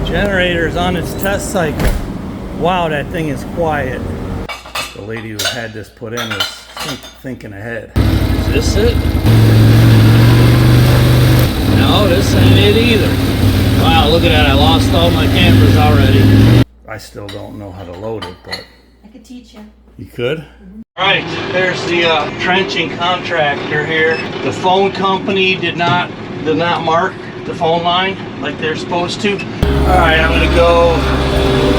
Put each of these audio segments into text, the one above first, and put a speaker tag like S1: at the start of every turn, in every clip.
S1: Generator's on its test cycle. Wow, that thing is quiet. The lady who had this put in was thinking ahead. Is this it? No, this ain't it either. Wow, look at that. I lost all my cameras already. I still don't know how to load it, but
S2: I could teach you.
S1: You could? Alright, there's the trenching contractor here. The phone company did not mark the phone line like they're supposed to. Alright, I'm gonna go.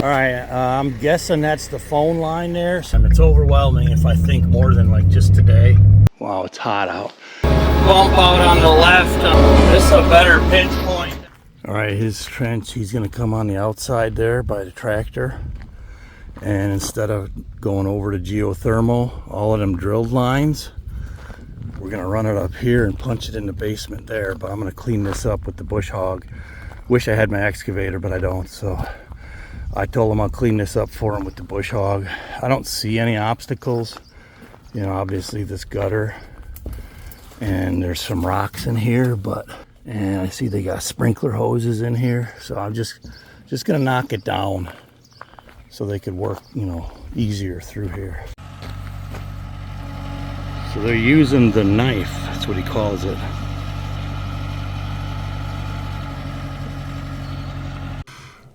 S1: Alright, I'm guessing that's the phone line there. And it's overwhelming if I think more than like just today. Wow, it's hot out. Bump out on the left. This is a better pinch point. Alright, his trench, he's gonna come on the outside there by the tractor. And instead of going over to geothermal, all of them drilled lines, we're gonna run it up here and punch it in the basement there. But I'm gonna clean this up with the bush hog. Wish I had my excavator, but I don't. So I told him I'll clean this up for him with the bush hog. I don't see any obstacles. You know, obviously this gutter, and there's some rocks in here, and I see they got sprinkler hoses in here. So I'm just gonna knock it down, so they could work, you know, easier through here. So they're using the knife, that's what he calls it.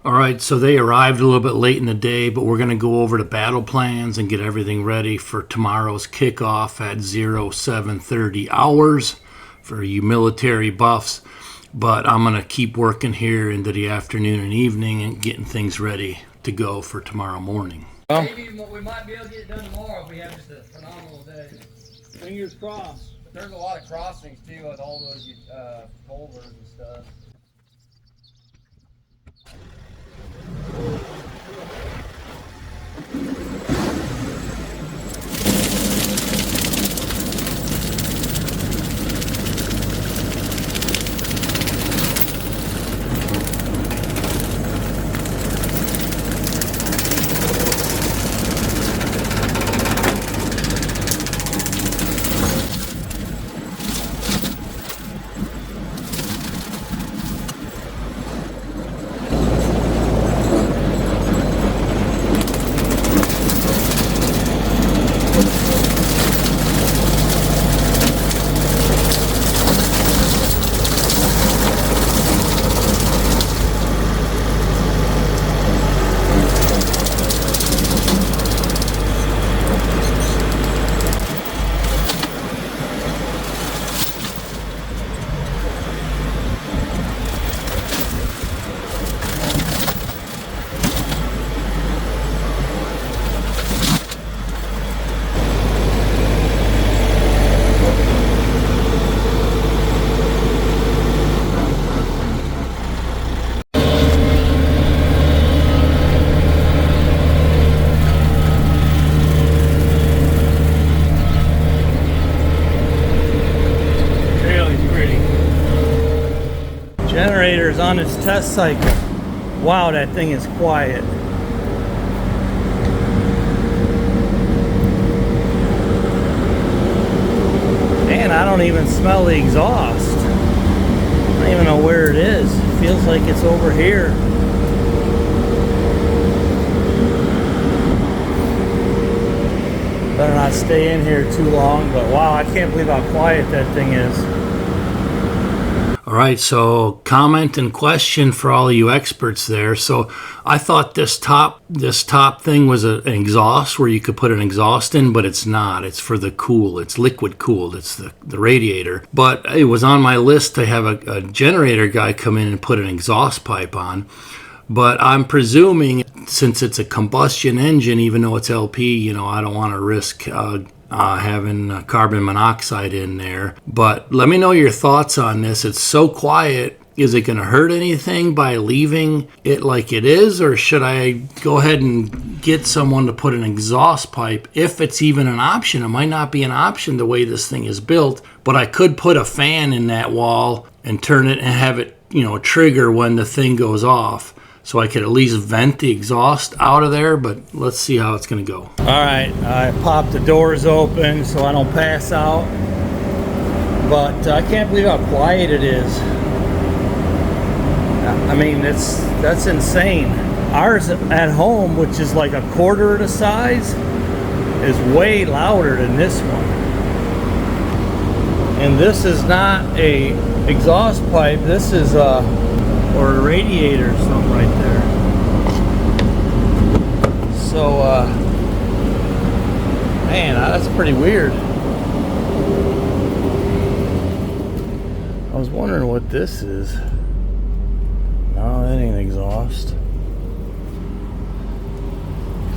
S1: All right, so they arrived a little bit late in the day, but we're gonna go over the battle plans and get everything ready for tomorrow's kickoff at 0730 hours for you military buffs. But I'm gonna keep working here into the afternoon and evening and getting things ready to go for tomorrow morning. Well,
S3: maybe we might be able to get it done tomorrow if we have just a phenomenal day.
S1: Fingers crossed.
S3: There's a lot of crossings too with all those boulders and stuff.
S1: Generator's on its test cycle. Wow, that thing is quiet. Man, I don't even smell the exhaust. I don't even know where it is. It feels like it's over here. Better not stay in here too long, but wow, I can't believe how quiet that thing is. All right, so comment and question for all of you experts there. So I thought this top thing was an exhaust where you could put an exhaust in, but it's not. It's for the cool. It's liquid cooled. It's the radiator. But it was on my list to have a generator guy come in and put an exhaust pipe on. But I'm presuming since it's a combustion engine, even though it's LP, you know, I don't want to risk having carbon monoxide in there. But let me know your thoughts on this. It's so quiet. Is it going to hurt anything by leaving it like it is? Or should I go ahead and get someone to put an exhaust pipe, if it's even an option? It might not be an option the way this thing is built, but I could put a fan in that wall and turn it and have it, you know, trigger when the thing goes off. So I could at least vent the exhaust out of there, but let's see how it's gonna go. All right, I popped the doors open so I don't pass out. But I can't believe how quiet it is. I mean, that's insane. Ours at home, which is like a quarter of the size, is way louder than this one. And this is not a exhaust pipe. This is or a radiator or something right there. So man, that's pretty weird. I was wondering what this is. No, that ain't exhaust.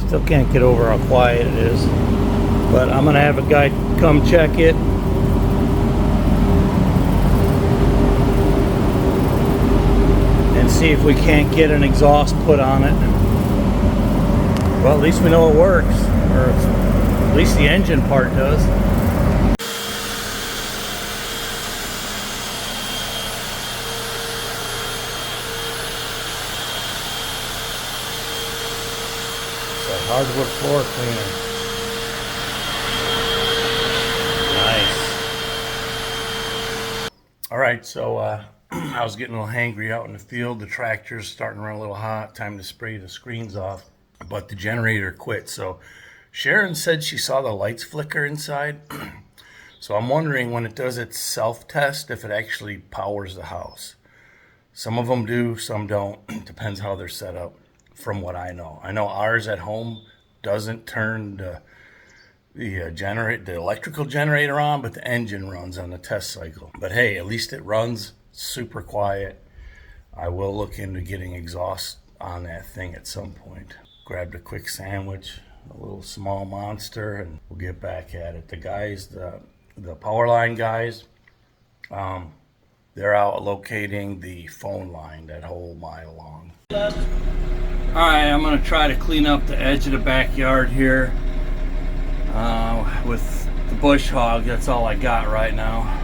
S1: Still can't get over how quiet it is. But I'm gonna have a guy come check it. And see if we can't get an exhaust put on it. Well, at least we know it works. Or at least the engine part does. Hardwood floor cleaner. Nice. All right, so I was getting a little hangry out in the field. The tractor's starting to run a little hot. Time to spray the screens off. But the generator quit. So Sharon said she saw the lights flicker inside. So I'm wondering when it does its self-test if it actually powers the house. Some of them do, some don't. Depends how they're set up. From what I know ours at home doesn't turn the electrical generator on, but the engine runs on the test cycle. But hey, at least it runs super quiet. I will look into getting exhaust on that thing at some point. Grabbed a quick sandwich, a little small monster, and we'll get back at it. The guys, the power line guys, they're out locating the phone line that whole mile long. Alright, I'm going to try to clean up the edge of the backyard here with the bush hog. That's all I got right now.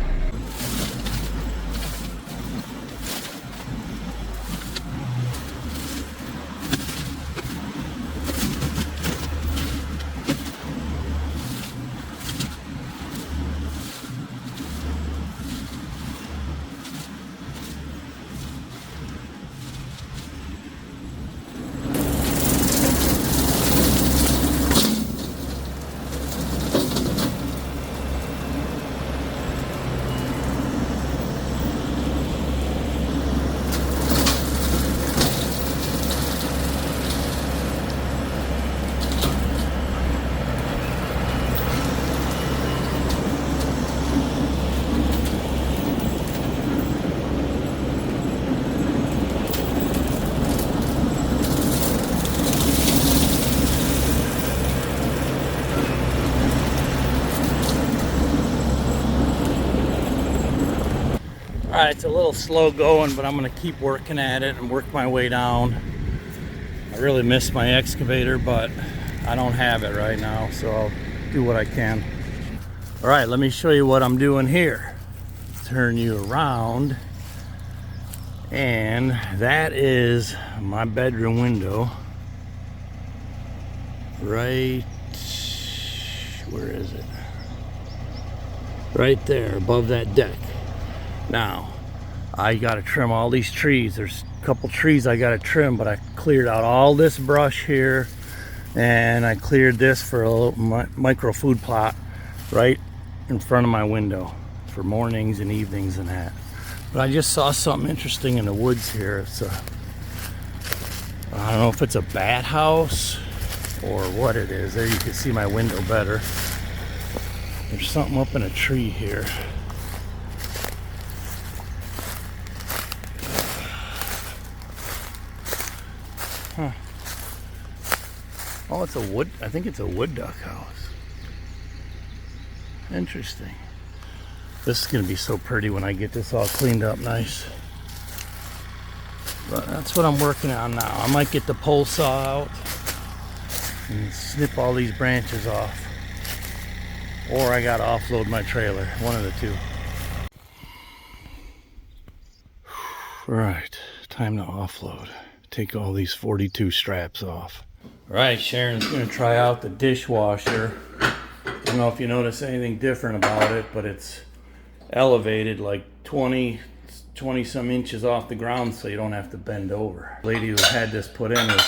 S1: Alright, it's a little slow going, but I'm going to keep working at it and work my way down. I really miss my excavator, but I don't have it right now, so I'll do what I can. Alright, let me show you what I'm doing here. Turn you around. And that is my bedroom window. Right, where is it? Right there, above that deck. Now, I gotta trim all these trees. There's a couple trees I gotta trim, but I cleared out all this brush here, and I cleared this for a little micro food plot right in front of my window for mornings and evenings and that. But I just saw something interesting in the woods here. It's a, I don't know if it's a bat house or what it is. There you can see my window better. There's something up in a tree here. Huh. Oh, it's a wood, I think it's a wood duck house. Interesting. This is gonna be so pretty when I get this all cleaned up nice. But that's what I'm working on now. I might get the pole saw out and snip all these branches off. Or I gotta offload my trailer, one of the two. Right, time to offload. Take all these 42 straps off. All right, Sharon's gonna try out the dishwasher. I don't know if you notice anything different about it, but it's elevated like 20 20 some inches off the ground so you don't have to bend over. The lady who had this put in was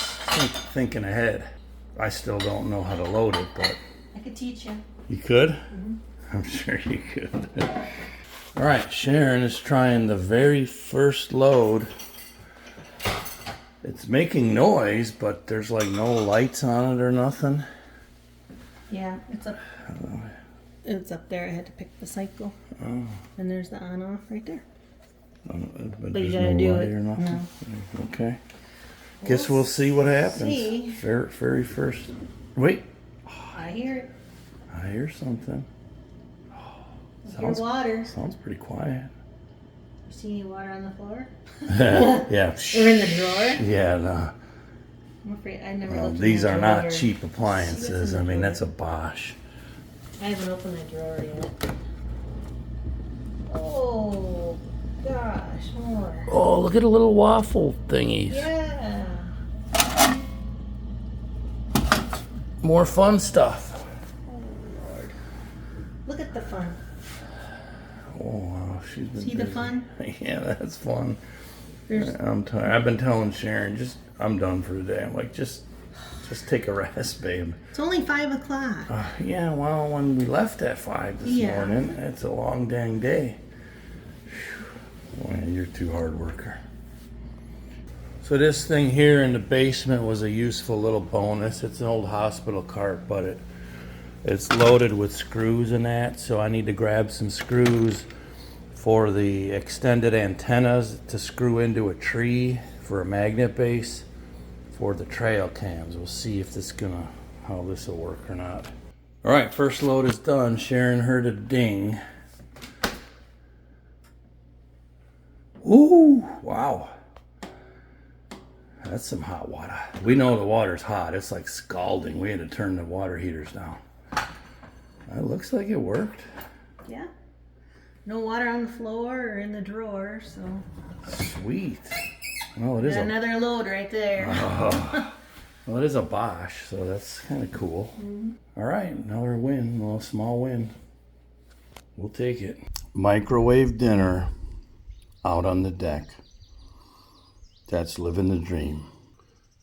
S1: thinking ahead. I still don't know how to load it, but
S2: I could teach you.
S1: you could? Mm-hmm. I'm sure you could. All right, Sharon is trying the very first load. It's making noise, but there's like no lights on it or nothing.
S2: Yeah, it's up. It's up there. I had to pick the cycle. Oh. And there's the on-off right there.
S1: But
S2: you
S1: there's
S2: gotta
S1: no
S2: do
S1: light
S2: it.
S1: or nothing?
S2: No.
S1: Okay. Guess we'll see what happens.
S2: See.
S1: Very first. Wait.
S2: I hear it.
S1: I hear something.
S2: I hear water.
S1: Sounds pretty quiet.
S2: You see any water on the floor?
S1: Yeah.
S2: Or in the drawer?
S1: Yeah, no.
S2: I'm afraid I never looked in
S1: These
S2: the
S1: are
S2: drawer.
S1: not cheap appliances. I mean, that's a Bosch.
S2: I haven't opened that drawer yet. Oh, gosh, more.
S1: Oh, look at the little waffle thingies.
S2: Yeah.
S1: More fun stuff.
S2: Oh, Lord. Look at the fun.
S1: Oh, wow, she's been
S2: See
S1: busy.
S2: the fun?
S1: Yeah, that's fun.
S2: There's...
S1: I'm tired. I've been telling Sharon, I'm done for today. I'm like, just take a rest, babe.
S2: It's only 5 o'clock.
S1: Yeah, well, when we left at 5 this morning, it's a long dang day. Boy, you're too hard worker. So this thing here in the basement was a useful little bonus. It's an old hospital cart, but it's loaded with screws and that, so I need to grab some screws for the extended antennas to screw into a tree for a magnet base for the trail cams. We'll see if how this will work or not. All right, first load is done. Sharon heard a ding. Ooh, wow. That's some hot water. We know the water's hot. It's like scalding. We had to turn the water heaters down. It looks like it worked.
S2: Yeah. No water on the floor or in the drawer, so.
S1: Sweet. Well, it is
S2: another load right there.
S1: Well, it is a Bosch, so that's kind of cool. Mm-hmm. All right, another win, a little small win. We'll take it. Microwave dinner out on the deck. That's living the dream.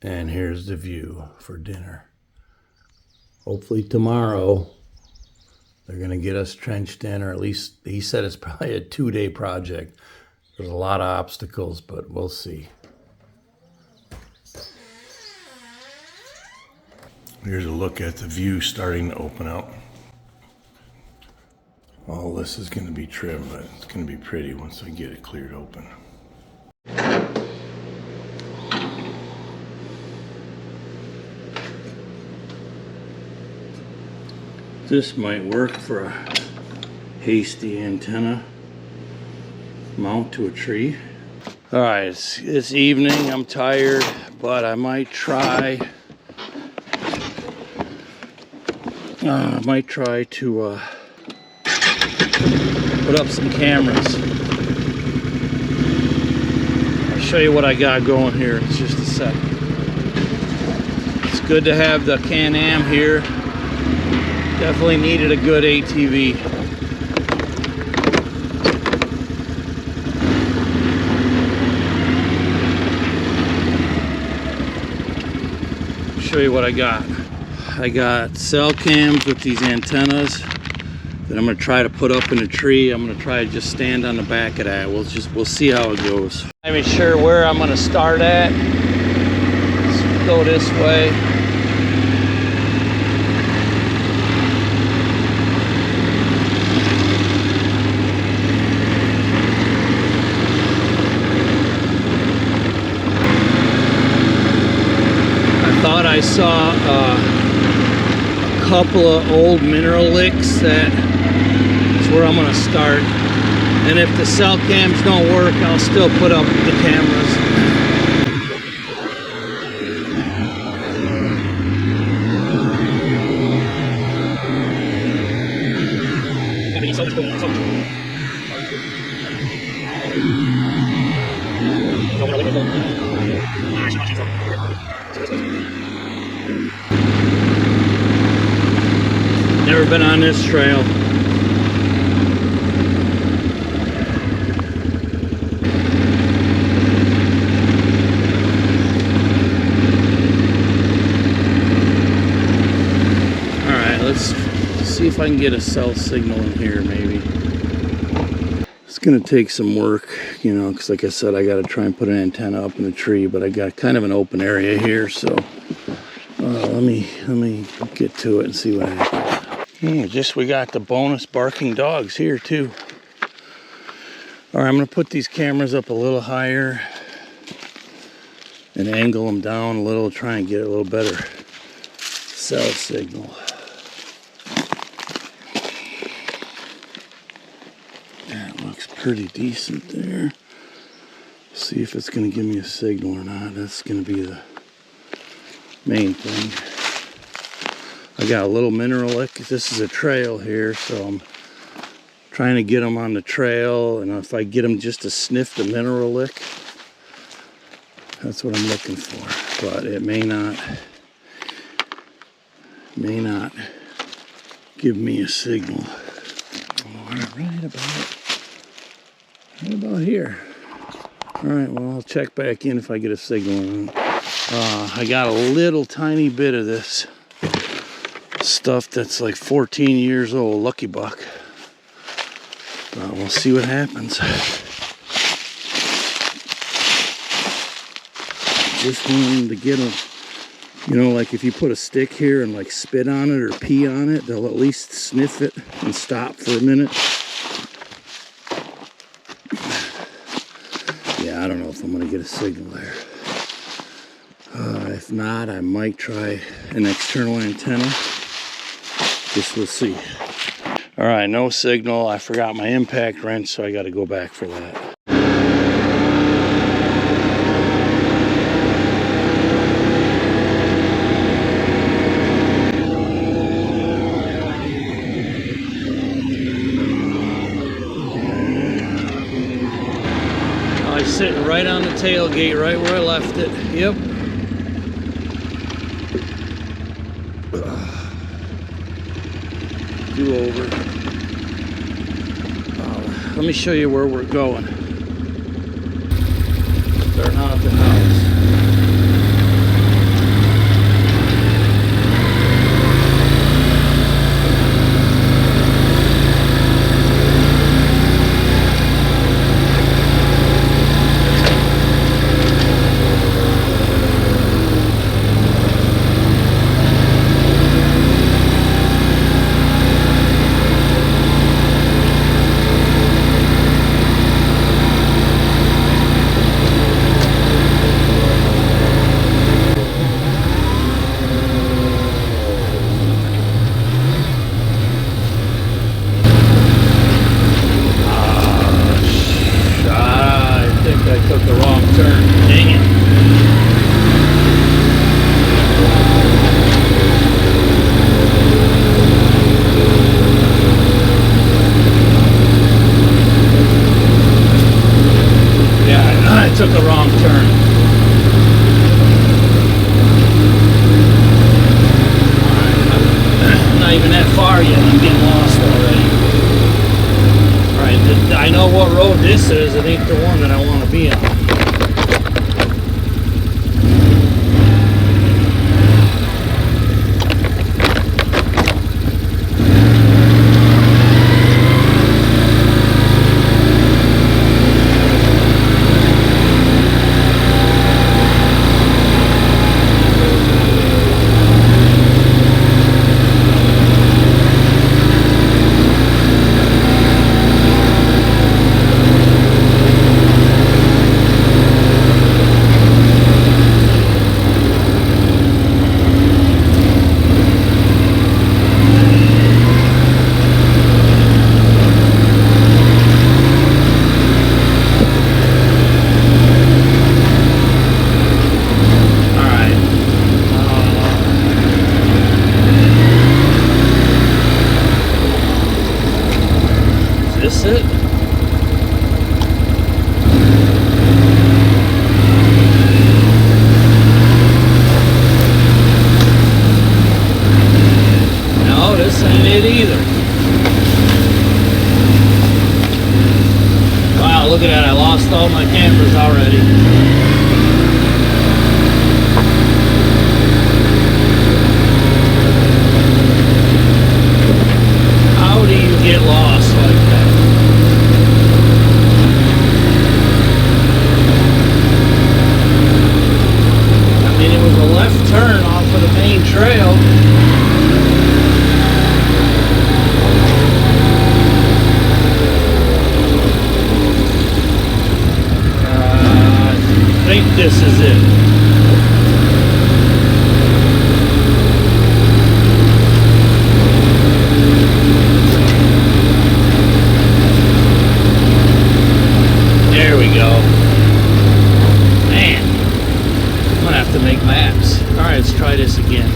S1: And here's the view for dinner. Hopefully tomorrow they're going to get us trenched in, or at least he said it's probably a 2-day project. There's a lot of obstacles, but we'll see. Here's a look at the view starting to open up. All this is going to be trim, but it's going to be pretty once I get it cleared open. This might work for a hasty antenna mount to a tree. All right, it's evening. I'm tired, but I might try. To put up some cameras. I'll show you what I got going here in just a sec. It's good to have the Can-Am here. Definitely needed a good ATV. Show you what I got. I got cell cams with these antennas that I'm going to try to put up in a tree. I'm going to try to just stand on the back of that. We'll see how it goes. I'm not sure where I'm going to start at. Let's go this way. I saw a couple of old mineral licks. That's where I'm gonna start. And if the cell cams don't work, I'll still put up the cameras. Never been on this trail. if I can get a cell signal in here, maybe. It's gonna take some work, you know, because like I said, I gotta try and put an antenna up in the tree, but I got kind of an open area here, so let me get to it and see what happens. We got the bonus barking dogs here too. All right, I'm gonna put these cameras up a little higher and angle them down a little, try and get a little better cell signal. That looks pretty decent there. See if it's gonna give me a signal or not. That's gonna be the main thing. I got a little mineral lick. This is a trail here, so I'm trying to get them on the trail, and if I get them just to sniff the mineral lick, that's what I'm looking for. But it may not give me a signal. Right about here. All right, well, I'll check back in if I get a signal. I got a little tiny bit of this stuff that's like 14 years old, Lucky Buck. We'll see what happens. Just wanted to get them, you know, like if you put a stick here and like spit on it or pee on it, they'll at least sniff it and stop for a minute. Yeah, I don't know if I'm gonna get a signal there. If not, I might try an external antenna. Just we'll see. All right, no signal. I forgot my impact wrench, so I got to go back for that. Oh, he's sitting right on the tailgate, right where I left it. Yep. Do over. Let me show you where we're going. Starting out at the house. Took a wrong turn. I'm not even that far yet. I'm getting lost already. Alright, I know what road this is. It ain't the one that I want to be on. Look at that, I lost all my cameras already. get lost like that. I mean, it was a left turn off of the main trail. I think this is it. There we go. Man, I'm gonna have to make maps. All right, let's try this again.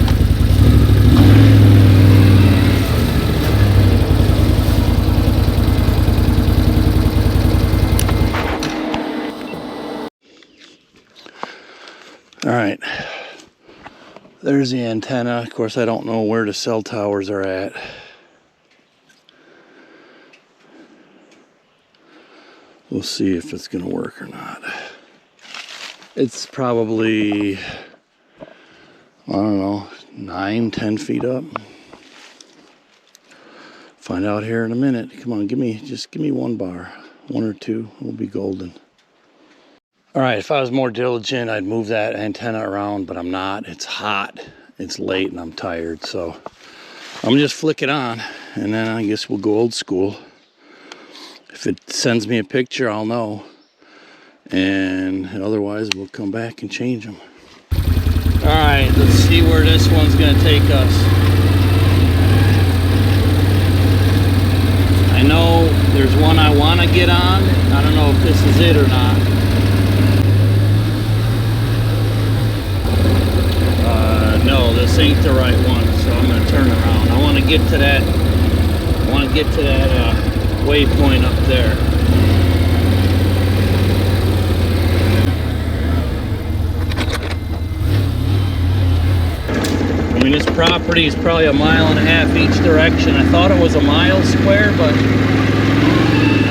S1: All right, there's the antenna. Of course, I don't know where the cell towers are at. We'll see if it's gonna work or not. It's probably, I don't know, 9-10 feet up. Find out here in a minute. Come on, just give me one bar, one or two, we'll be golden. All right, if I was more diligent, I'd move that antenna around, but I'm not. It's hot, it's late, and I'm tired, so I'm gonna just flick it on, and then I guess we'll go old school. If it sends me a picture, I'll know, and otherwise we'll come back and change them. All right, let's see where this one's gonna take us. I know there's one I want to get on. I don't know if this is it or not. No, this ain't the right one, so I'm gonna turn around. I want to get to that. Waypoint up there. I mean, this property is probably 1.5 miles each direction. I thought it was a mile square, but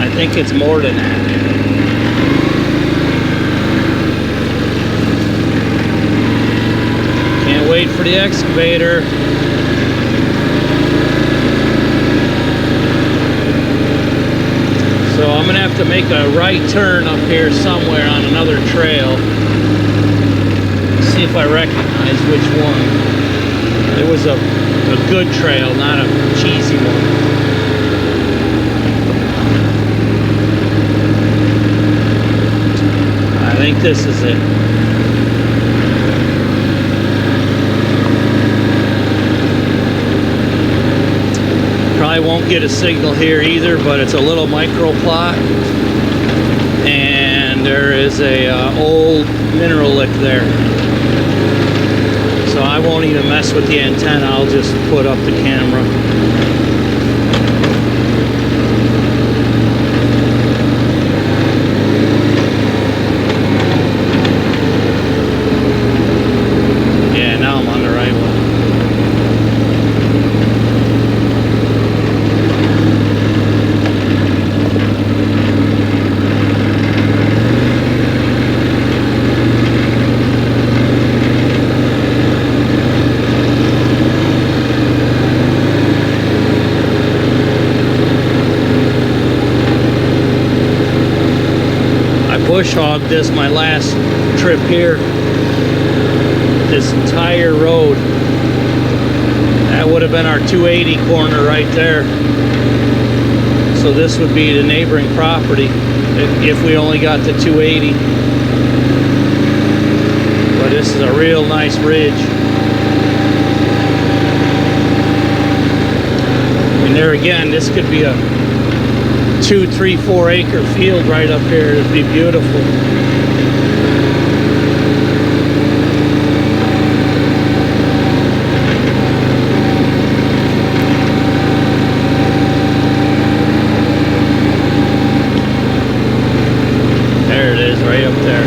S1: I think it's more than that. Can't wait for the excavator. So I'm gonna have to make a right turn up here somewhere on another trail. See if I recognize which one. It was a good trail, not a cheesy one. I think this is it. Probably won't get a signal here either, but it's a little micro plot, and there is a old mineral lick there. So I won't even mess with the antenna, I'll just put up the camera. Yeah, now I'm on the right one. Bush hogged this my last trip here. This entire road. That would have been our 280 corner right there. So this would be the neighboring property if we only got the 280. But this is a real nice ridge. And there again, this could be a 2, 3, 4 acre field right up here. It'd be beautiful. There it is, right up there.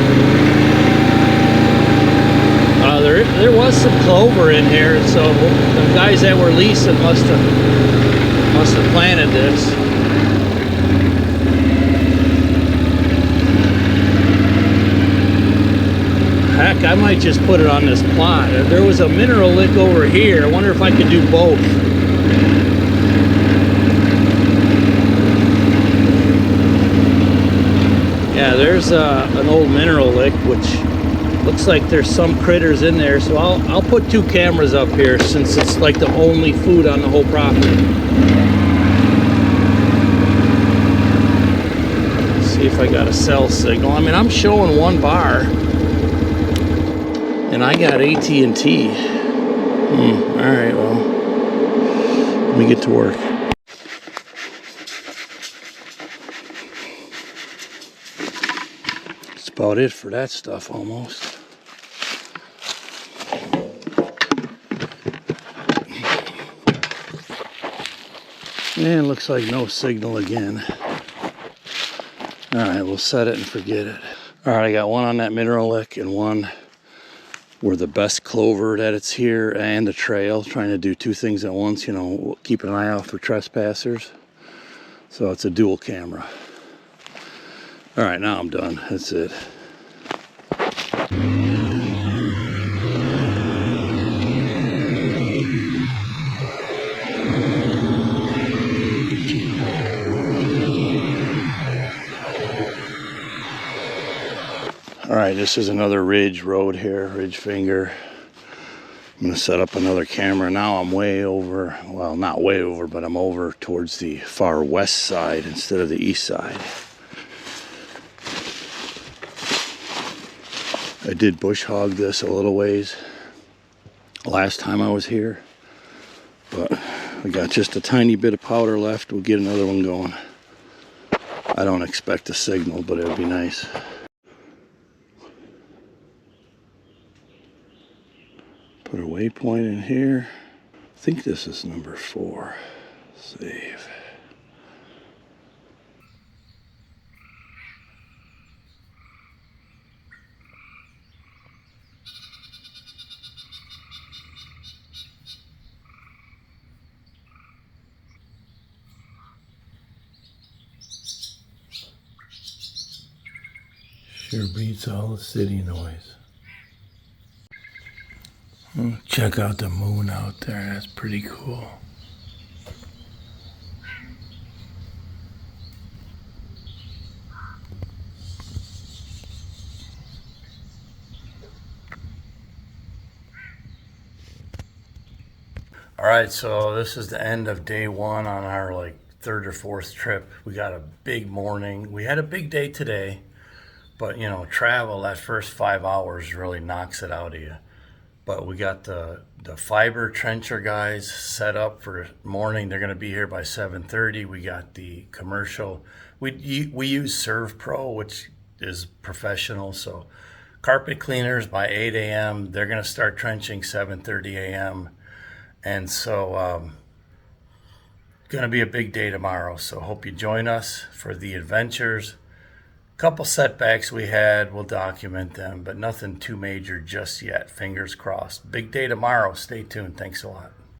S1: There was some clover in here, so the guys that were leasing must have planted this. Heck, I might just put it on this plot. There was a mineral lick over here. I wonder if I could do both. Yeah, there's an old mineral lick, which looks like there's some critters in there. So I'll put 2 cameras up here since it's like the only food on the whole property. See if I got a cell signal. I mean, I'm showing 1 bar, and I got AT&T. All right, well, let me get to work. That's about it for that stuff, almost. And looks like no signal again. All right, we'll set it and forget it. All right, I got 1 on that mineral lick and 1 where the best clover that it's here and the trail, trying to do 2 things at once, you know, keep an eye out for trespassers. So it's a dual camera. All right, now I'm done. That's it. All right, this is another ridge road here, ridge finger. I'm gonna set up another camera. Now I'm way over, well, not way over, but I'm over towards the far west side instead of the east side. I did bush hog this a little ways last time I was here, but I got just a tiny bit of powder left. We'll get another one going. I don't expect a signal, but it would be nice. Put a waypoint in here. I think this is number 4. Save. Sure beats all the city noise. Check out the moon out there. That's pretty cool. All right, so this is the end of day 1 on our like 3rd or 4th trip. We got a big morning. We had a big day today, but you know, travel, that first 5 hours really knocks it out of you. But we got the fiber trencher guys set up for morning. They're going to be here by 7:30. We got the commercial. We use Serve Pro, which is professional. So carpet cleaners by 8 a.m. They're going to start trenching 7:30 a.m. And so going to be a big day tomorrow. So hope you join us for the adventures. Couple setbacks we had, we'll document them, but nothing too major just yet. Fingers crossed. Big day tomorrow. Stay tuned. Thanks a lot.